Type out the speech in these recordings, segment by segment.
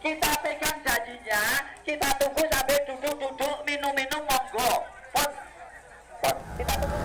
Kita pegang janjinya, kita tunggu sampai duduk-duduk, minum-minum, monggo. Pon, pon, kita tunggu.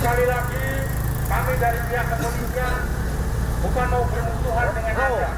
Sekali lagi, kami dari pihak kepolisian bukan mau bermusuhan dengan Anda.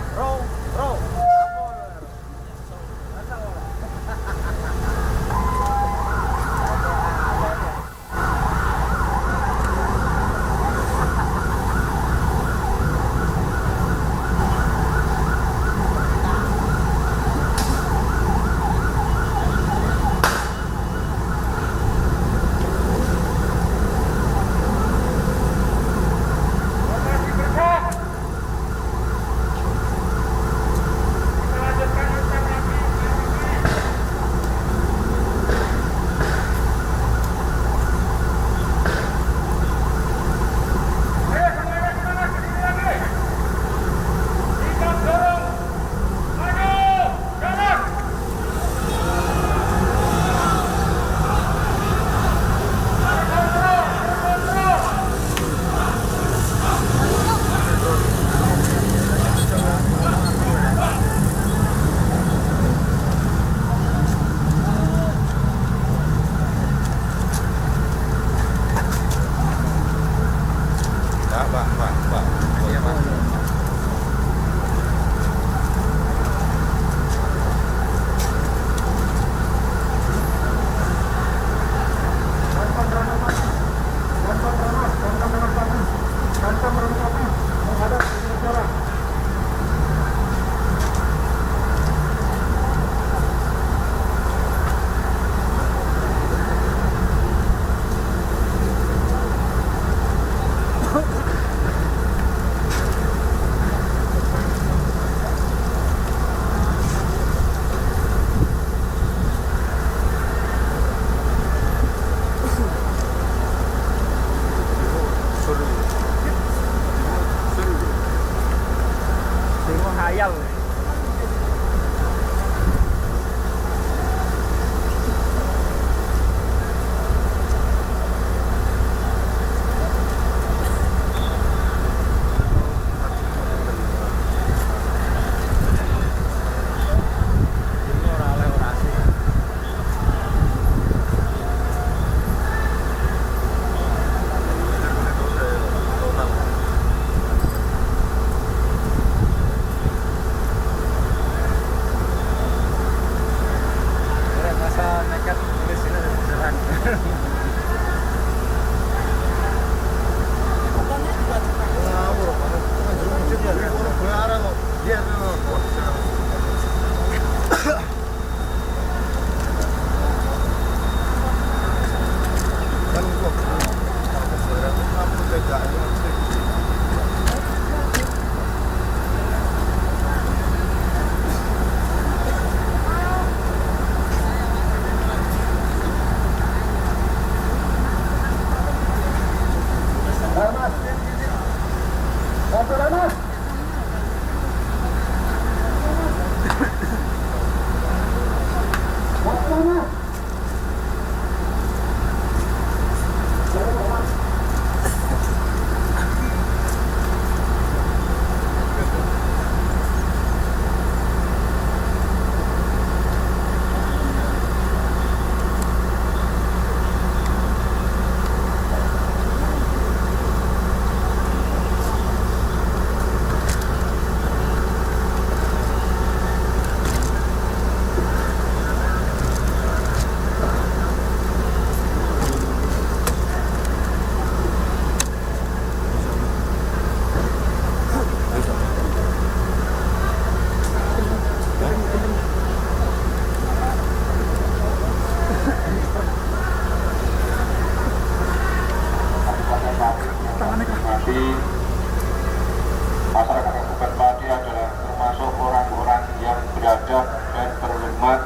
Masyarakat Kabupaten Pati adalah termasuk orang-orang yang beradab dan berhormat.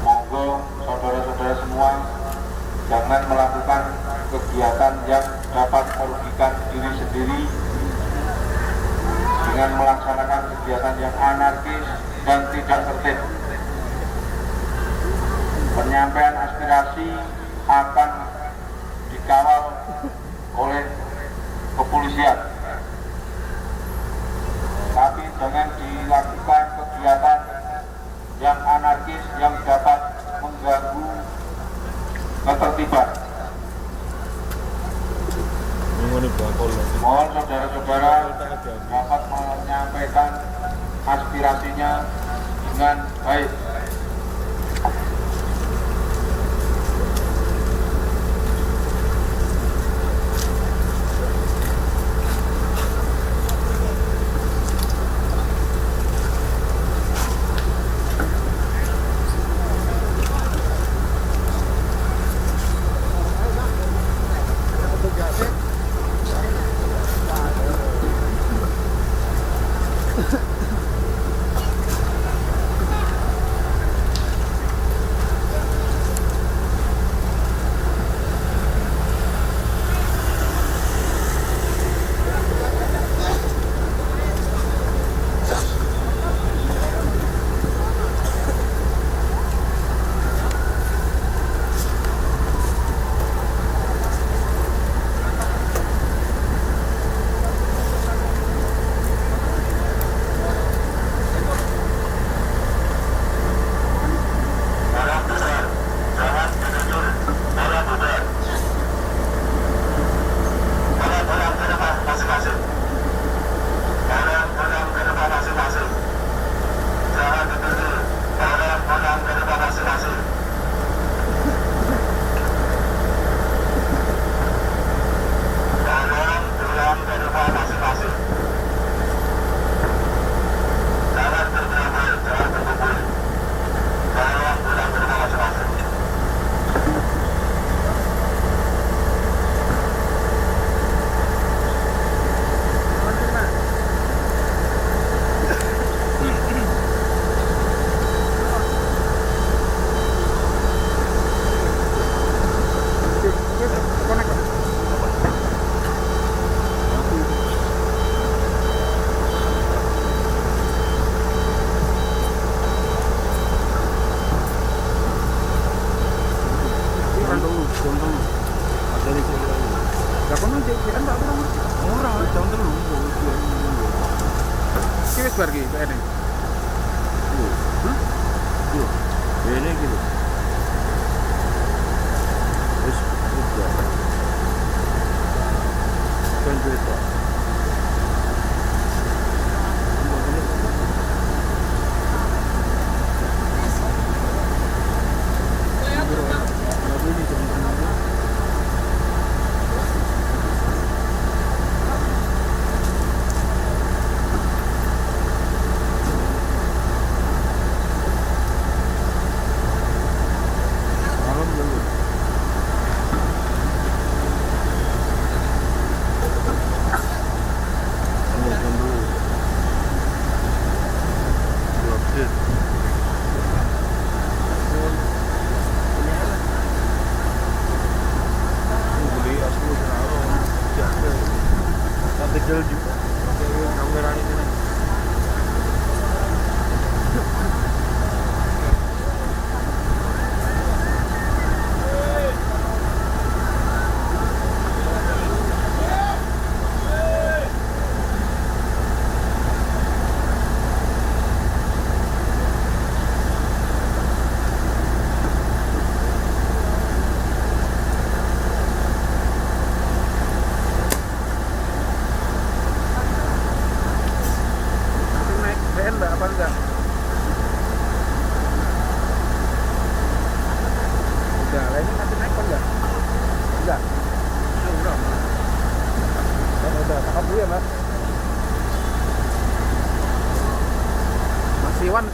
Monggo saudara-saudara semua jangan melakukan kegiatan yang dapat merugikan diri sendiri dengan melaksanakan kegiatan yang anarkis dan tidak tertib. Penyampaian aspirasi akan dikawal oleh kepolisian, tapi jangan dilakukan kegiatan yang anarkis yang dapat mengganggu ketertiban. Mohon saudara-saudara dapat menyampaikan aspirasinya dengan baik. Pergi ke ini. Ini gitu. Terus juga. Konjuta. Ini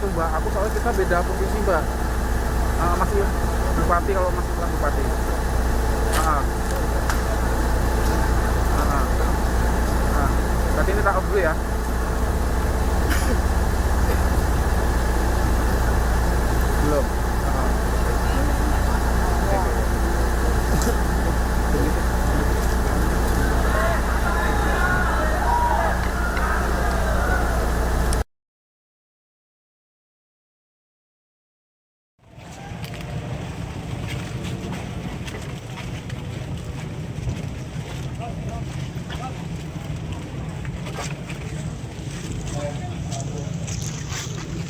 itu Mbak. Aku soalnya kita beda provinsi Mbak. Masih bupati kalau masih setelah bupati. Berarti ini tak off dulu ya. Belum.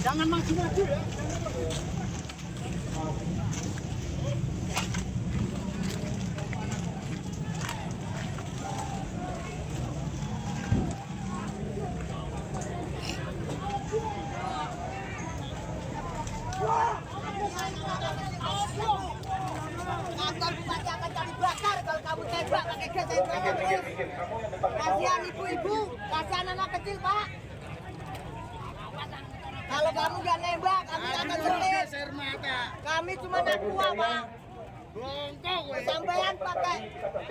Jangan maju-maju ya. Kantor bupati akan kami bakar kalau kamu tembak pakai gas air mata terus. Kasihan ibu-ibu, kasihan anak kecil Pak. Kalau kamu nggak nembak, kami akan selit. Kami cuma anak buah Pak. Sampean pakai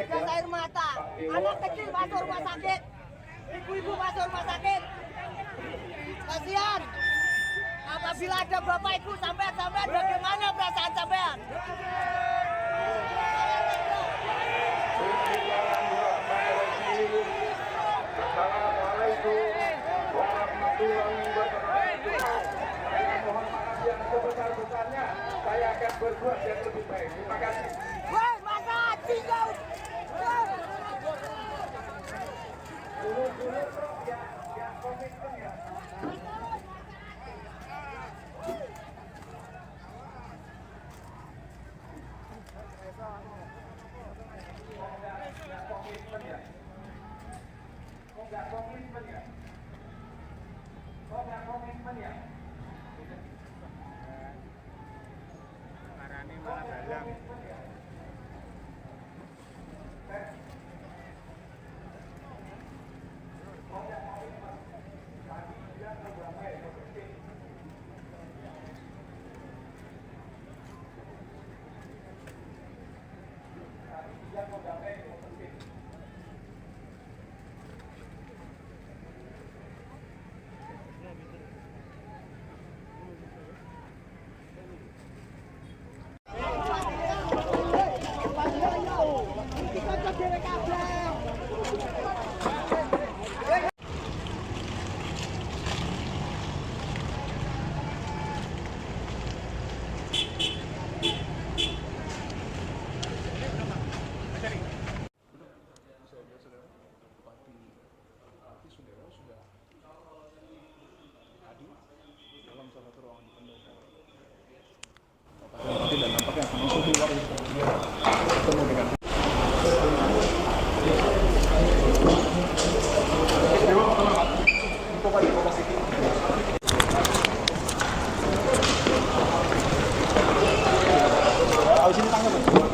gas air mata. Anak kecil masuk rumah sakit. Ibu-ibu masuk rumah sakit. Kasihan. Apabila ada bapak ibu sampean bagaimana perasaan sampean? Assalamualaikum warahmatullahi wabarakatuh. Saya mohon maaf yang sebesar-besarnya. Saya akan berbuat yang lebih baik. Terima kasih. Woi, masa tinggal. Dulu yang komitmen ya. Dan nampaknya akan langsung keluar ketemu dengan sini tangga